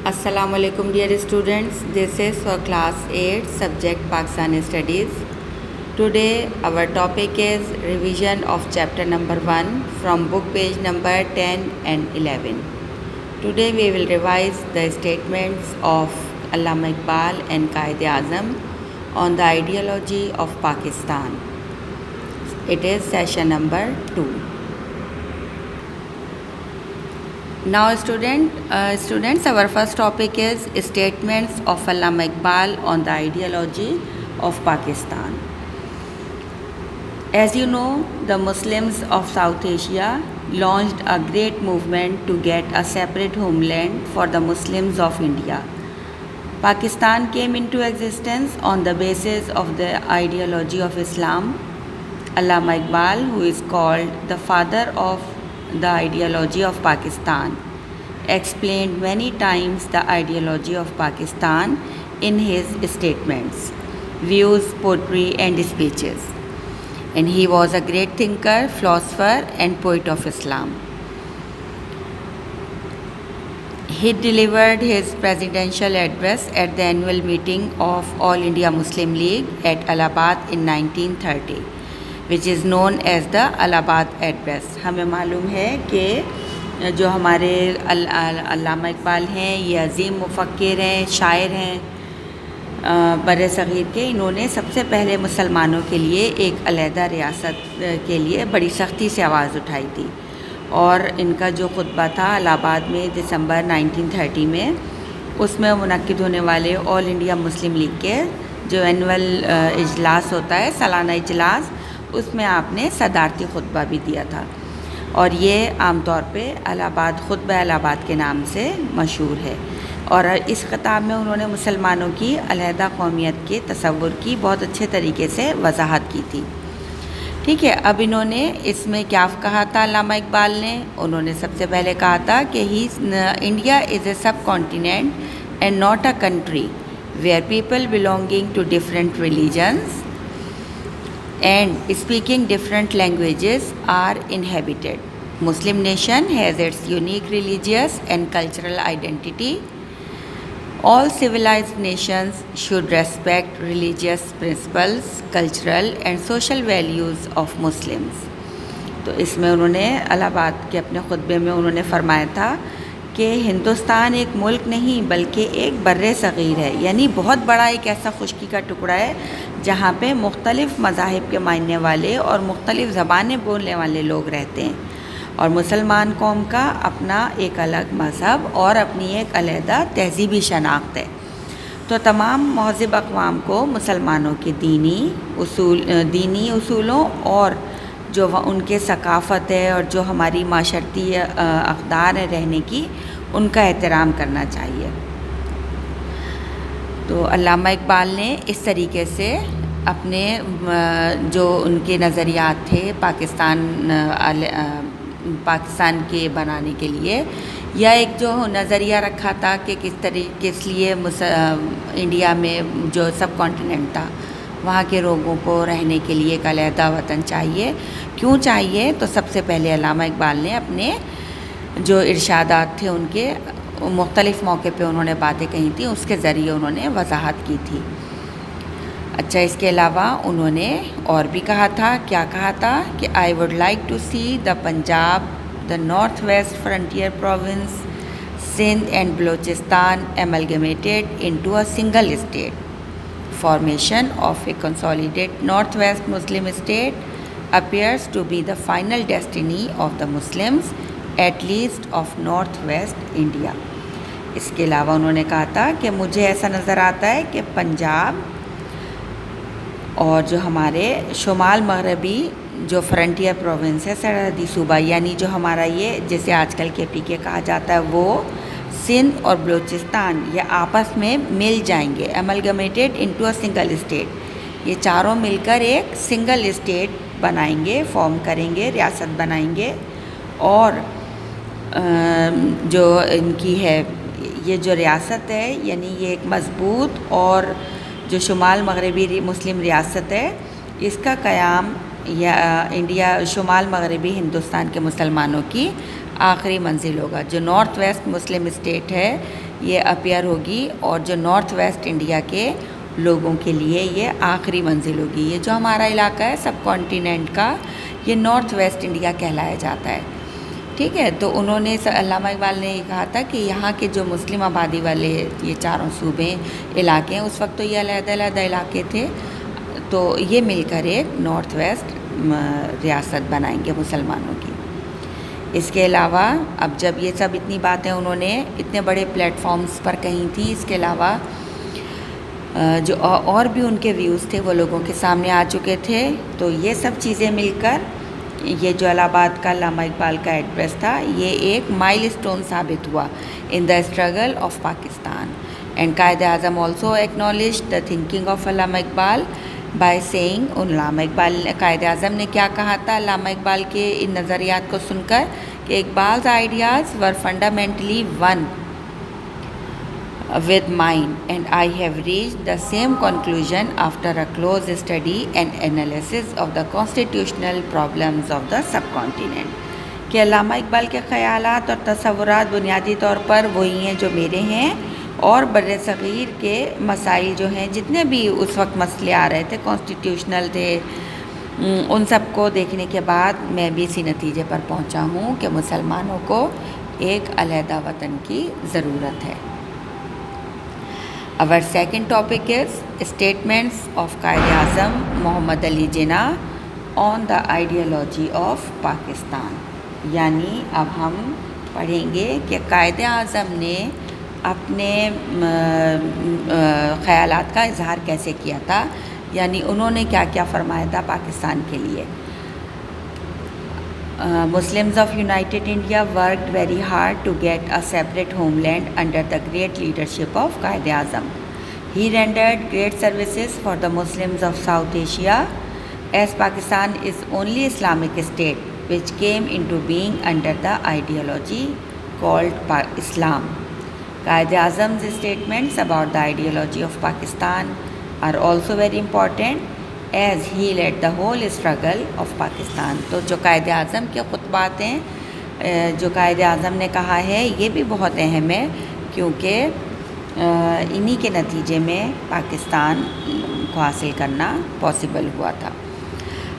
Assalamu alaikum dear students, this is for class 8 subject Pakistani studies. Today our topic is revision of chapter number 1 from book page number 10 and 11. Today we will revise the statements of Allama Iqbal and Quaid-e-Azam on the ideology of Pakistan. It is session number 2. Now students, our first topic is statements of Allama Iqbal on the ideology of Pakistan. As you know, the Muslims of South Asia launched a great movement to get a separate homeland for the Muslims of India. Pakistan came into existence on the basis of the ideology of Islam. Allama Iqbal, who is called the father of the ideology of Pakistan, explained many times the ideology of Pakistan in his statements, views, poetry and speeches. And he was a great thinker, philosopher and poet of Islam. He delivered his presidential address at the annual meeting of All India Muslim League at Allahabad in 1930. which is known as the Allahabad Address. ہمیں معلوم ہے کہ جو ہمارے علامہ اقبال ہیں یہ عظیم مفکر ہیں، شاعر ہیں بر صغیر کے. انہوں نے سب سے پہلے مسلمانوں کے لیے ایک علیحدہ ریاست کے لیے بڑی سختی سے آواز اٹھائی تھی، اور ان کا جو خطبہ تھا الہ آباد میں دسمبر 1930 میں، اس میں منعقد ہونے والے آل انڈیا مسلم لیگ کے جو اینول اجلاس ہوتا ہے، سالانہ اجلاس، اس میں آپ نے صدارتی خطبہ بھی دیا تھا، اور یہ عام طور پہ الہ آباد خطبہ الہ آباد کے نام سے مشہور ہے. اور اس خطاب میں انہوں نے مسلمانوں کی علیحدہ قومیت کے تصور کی بہت اچھے طریقے سے وضاحت کی تھی. ٹھیک ہے، اب انہوں نے اس میں کیا کہا تھا علامہ اقبال نے؟ انہوں نے سب سے پہلے کہا تھا کہ India is a subcontinent and not a country where people belonging to different religions and speaking different languages are inhabited. Muslim nation has its unique religious and cultural identity. All civilized nations should respect religious principles, cultural and social values of Muslims. تو اس میں انہوں نے الہ آباد کے اپنے خطبے میں انہوں نے فرمایا تھا کہ ہندوستان ایک ملک نہیں بلکہ ایک بر صغیر ہے، یعنی بہت بڑا ایک ایسا خشکی کا ٹکڑا ہے جہاں پہ مختلف مذاہب کے ماننے والے اور مختلف زبانیں بولنے والے لوگ رہتے ہیں، اور مسلمان قوم کا اپنا ایک الگ مذہب اور اپنی ایک علیحدہ تہذیبی شناخت ہے. تو تمام مہذب اقوام کو مسلمانوں کے دینی اصولوں اور جو ان کے ثقافت ہے اور جو ہماری معاشرتی اقدار ہے رہنے کی، ان کا احترام کرنا چاہیے. تو علامہ اقبال نے اس طریقے سے اپنے جو ان کے نظریات تھے پاکستان کے بنانے کے لیے، یا ایک جو نظریہ رکھا تھا کہ کس لیے انڈیا میں جو سب کانٹیننٹ تھا وہاں کے لوگوں کو رہنے کے لیے ایک علیحدہ وطن چاہیے. کیوں چاہیے؟ تو سب سے پہلے علامہ اقبال نے اپنے جو ارشادات تھے ان کے مختلف موقع پہ انہوں نے باتیں کہی تھیں، اس کے ذریعے انہوں نے وضاحت کی تھی. اچھا، اس کے علاوہ انہوں نے اور بھی کہا تھا. کیا کہا تھا؟ کہ I would like to see the Punjab, the North West Frontier Province, Sindh and Balochistan amalgamated into a single state. Formation of a consolidated Northwest Muslim state appears to be the final destiny of the Muslims, at least of Northwest India. اس کے علاوہ انہوں نے کہا تھا کہ مجھے ایسا نظر آتا ہے کہ پنجاب اور جو ہمارے شمال مغربی جو فرنٹیئر پروونس ہے، سرحدی صوبہ، یعنی جو ہمارا یہ جیسے آج کل کے پی کے کہا جاتا ہے، وہ سندھ اور بلوچستان یہ آپس میں مل جائیں گے، ایملگمیٹڈ انٹو اے سنگل اسٹیٹ. یہ چاروں مل کر ایک سنگل اسٹیٹ بنائیں گے، فارم کریں گے، ریاست بنائیں گے. اور جو ان کی ہے یہ جو ریاست ہے، یعنی یہ ایک مضبوط اور جو شمال مغربی مسلم ریاست ہے، اس کا قیام یا انڈیا شمال مغربی ہندوستان کے مسلمانوں کی آخری منزل ہوگا. جو نارتھ ویسٹ مسلم اسٹیٹ ہے یہ اپیئر ہوگی, اور جو نارتھ ویسٹ انڈیا کے لوگوں کے لیے یہ آخری منزل ہوگی. یہ جو ہمارا علاقہ ہے سب کانٹیننٹ کا, یہ نارتھ ویسٹ انڈیا کہلایا جاتا ہے. ٹھیک ہے, تو انہوں نے علامہ اقبال نے یہ کہا تھا کہ یہاں کے جو مسلم آبادی والے یہ چاروں صوبے علاقے ہیں, اس وقت تو یہ علیحدہ علیحدہ علاقے تھے, تو یہ مل کر ایک نارتھ ویسٹ ریاست بنائیں گے مسلمانوں کی. اس کے علاوہ اب جب یہ سب اتنی باتیں انہوں نے اتنے بڑے پلیٹ فارمز پر کہی تھیں, اس کے علاوہ جو اور بھی ان کے ویوز تھے وہ لوگوں کے سامنے آ چکے تھے. تو یہ سب چیزیں مل کر یہ جو الہ آباد کا علامہ اقبال کا ایڈریس تھا یہ ایک مائل اسٹون ثابت ہوا in the struggle of Pakistan. And Quaid Azam also acknowledged the thinking of Allama Iqbal by seeing. علامہ اقبال قائد اعظم نے کیا کہا تھا علامہ اقبال کے ان نظریات کو سن کر کہ اقبال's ideas were fundamentally one with mine, and I have reached the same conclusion after a close study and analysis of the constitutional problems of the subcontinent. کہ علامہ اقبال کے خیالات اور تصورات بنیادی طور پر وہی ہیں جو میرے ہیں, اور بر صغیر کے مسائل جو ہیں جتنے بھی اس وقت مسئلے آ رہے تھے کانسٹیٹیوشنل تھے, ان سب کو دیکھنے کے بعد میں بھی اسی نتیجے پر پہنچا ہوں کہ مسلمانوں کو ایک علیحدہ وطن کی ضرورت ہے. Our second topic is statements of Quaid Azam Muhammad Ali Jinnah on the ideology of Pakistan. یعنی اب ہم پڑھیں گے کہ قائد اعظم نے اپنے خیالات کا اظہار کیسے کیا تھا, یعنی انہوں نے کیا کیا فرمایا تھا پاکستان کے لیے. Muslims of United India worked very hard to get a separate homeland under the great leadership of Qaid Azam. He rendered great services for the Muslims of South Asia, as Pakistan is only Islamic state which came into being under the ideology called Islam. Qaid Azam's statements about the ideology of Pakistan are also very important, as he led the whole struggle of Pakistan. تو جو قائد اعظم کے خطبات ہیں, جو قائد اعظم نے کہا ہے یہ بھی بہت اہم ہے, کیونکہ انہی کے نتیجے میں پاکستان کو حاصل کرنا پاسبل ہوا تھا.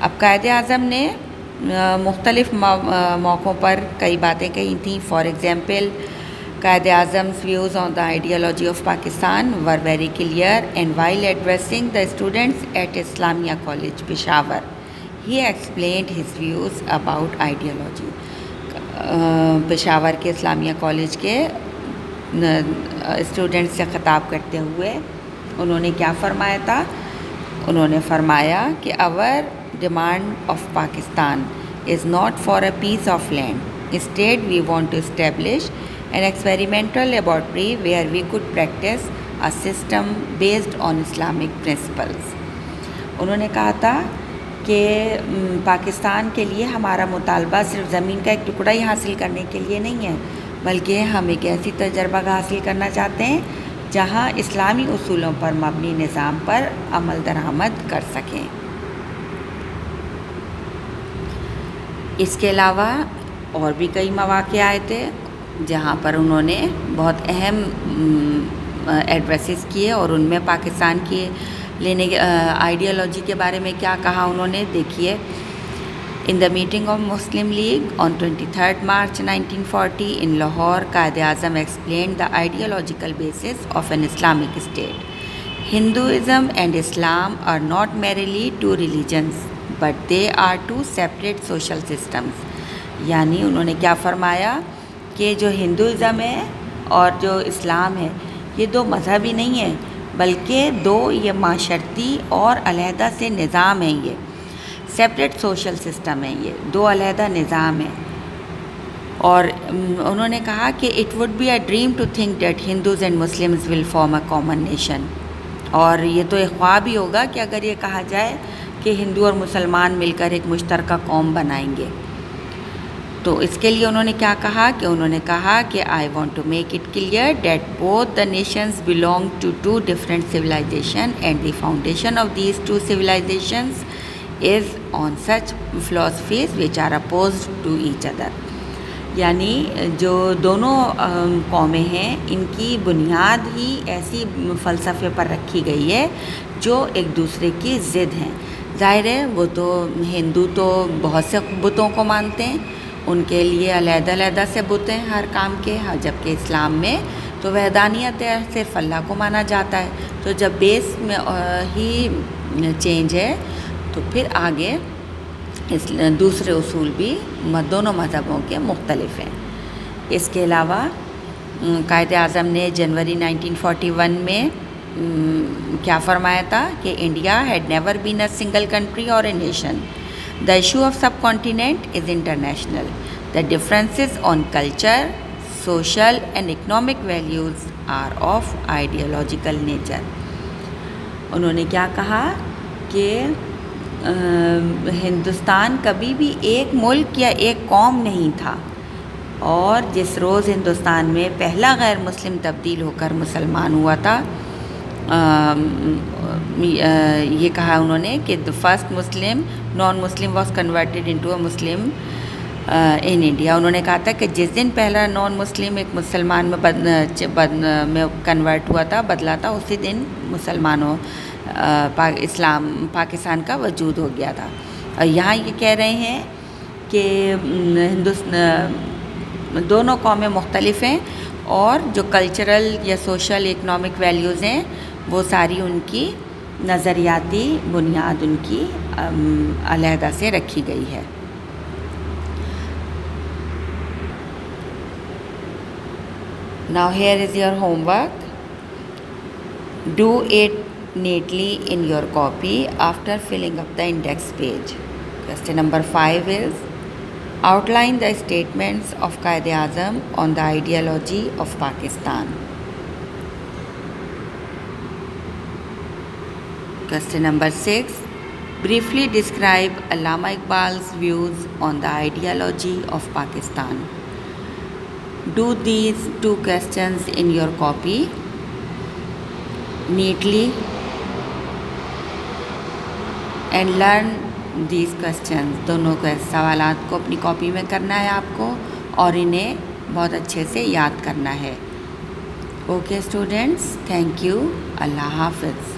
اب قائد اعظم نے مختلف موقعوں پر کئی باتیں کہی تھیں. For example, Quaid اعظم's views on the ideology of Pakistan were very clear, and while addressing the students at Islamia College, Peshawar, he explained his views about ideology. Peshawar کے اسلامیہ کالج کے اسٹوڈنٹ سے خطاب کرتے ہوئے انہوں نے کیا فرمایا تھا؟ انہوں نے فرمایا کہ our demand of Pakistan is not for a piece of land. Instead, we want to establish an experimental laboratory where we could practice a system based on Islamic principles. انہوں نے کہا تھا کہ پاکستان کے لیے ہمارا مطالبہ صرف زمین کا ایک ٹکڑا ہی حاصل کرنے کے لیے نہیں ہے، بلکہ ہم ایک ایسی تجربہ کا حاصل کرنا چاہتے ہیں جہاں اسلامی اصولوں پر مبنی نظام پر عمل درآمد کر سکیں. اس کے علاوہ اور بھی کئی مواقع آئے تھے جہاں پر انہوں نے بہت اہم ایڈریسز کیے، اور ان میں پاکستان کی لینے آئیڈیالوجی کے بارے میں کیا کہا انہوں نے. دیکھیے، in the meeting of Muslim League on 23 March 1940 in Lahore, Quaid Azam explained the ideological basis of an Islamic state. Hinduism and Islam are not merely two religions, but they are two separate social systems. یعنی انہوں نے کیا فرمایا کہ جو Hinduism ہے اور جو اسلام ہے یہ دو مذہب ہی نہیں ہیں، بلکہ دو یہ معاشرتی اور علیحدہ سے نظام ہیں، یہ سیپریٹ سوشل سسٹم ہے، یہ دو علیحدہ نظام ہیں. اور انہوں نے کہا کہ it would be a dream to think that Hindus and Muslims will form a common nation. اور یہ تو ایک خواب ہی ہوگا کہ اگر یہ کہا جائے کہ ہندو اور مسلمان مل کر ایک مشترکہ قوم بنائیں گے. تو اس کے لیے انہوں نے کیا کہا کہ انہوں نے کہا کہ I want to make it clear that both the nations belong to two different civilization and the foundation of these two civilizations is on such philosophies which are opposed to each other. یعنی جو دونوں قومیں ہیں ان کی بنیاد ہی ایسی فلسفے پر رکھی گئی ہے جو ایک دوسرے کی ضد ہیں. ظاہر ہے وہ تو ہندو تو بہت سے بتوں کو مانتے ہیں، ان کے لیے علیحدہ علیحدہ سے بت ہیں ہر کام کے، جبکہ اسلام میں تو وحدانیت ہے، صرف اللہ کو مانا جاتا ہے. تو جب بیس میں ہی چینج ہے تو پھر آگے دوسرے اصول بھی دونوں مذہبوں کے مختلف ہیں. اس کے علاوہ قائد اعظم نے جنوری 1941 میں کیا فرمایا تھا کہ India had never been a single country اور a nation. The issue of subcontinent is international. The differences on culture, social and economic values are of ideological nature. انہوں نے کیا کہا کہ ہندوستان کبھی بھی ایک ملک یا ایک قوم نہیں تھا، اور جس روز ہندوستان میں پہلا غیر مسلم تبدیل ہو کر مسلمان ہوا تھا، یہ کہا انہوں نے کہ the first Muslim non-Muslim was converted into a Muslim in India. انہوں نے کہا تھا کہ جس دن پہلا نان مسلم ایک مسلمان میں کنورٹ ہوا تھا، بدلا تھا، اسی دن مسلمانوں اسلام پاکستان کا وجود ہو گیا تھا. اور یہاں یہ کہہ رہے ہیں کہ دونوں قومیں مختلف ہیں، اور جو کلچرل یا سوشل اکنامک ویلیوز ہیں وہ ساری ان کی نظریاتی بنیاد ان کی علیحدہ سے رکھی گئی ہے. Now here is your homework. Do it neatly in your copy after filling up the index page. Question number 5 is outline the statements of Quaid-e-Azam on the ideology of Pakistan. Question number 6. Briefly describe Allama Iqbal's views on the ideology of Pakistan. Do these two questions in your copy neatly and learn these questions. دونوں سوالات کو اپنی copy میں کرنا ہے آپ کو، اور انہیں بہت اچھے سے یاد کرنا ہے. Okay students, thank you. اللہ حافظ.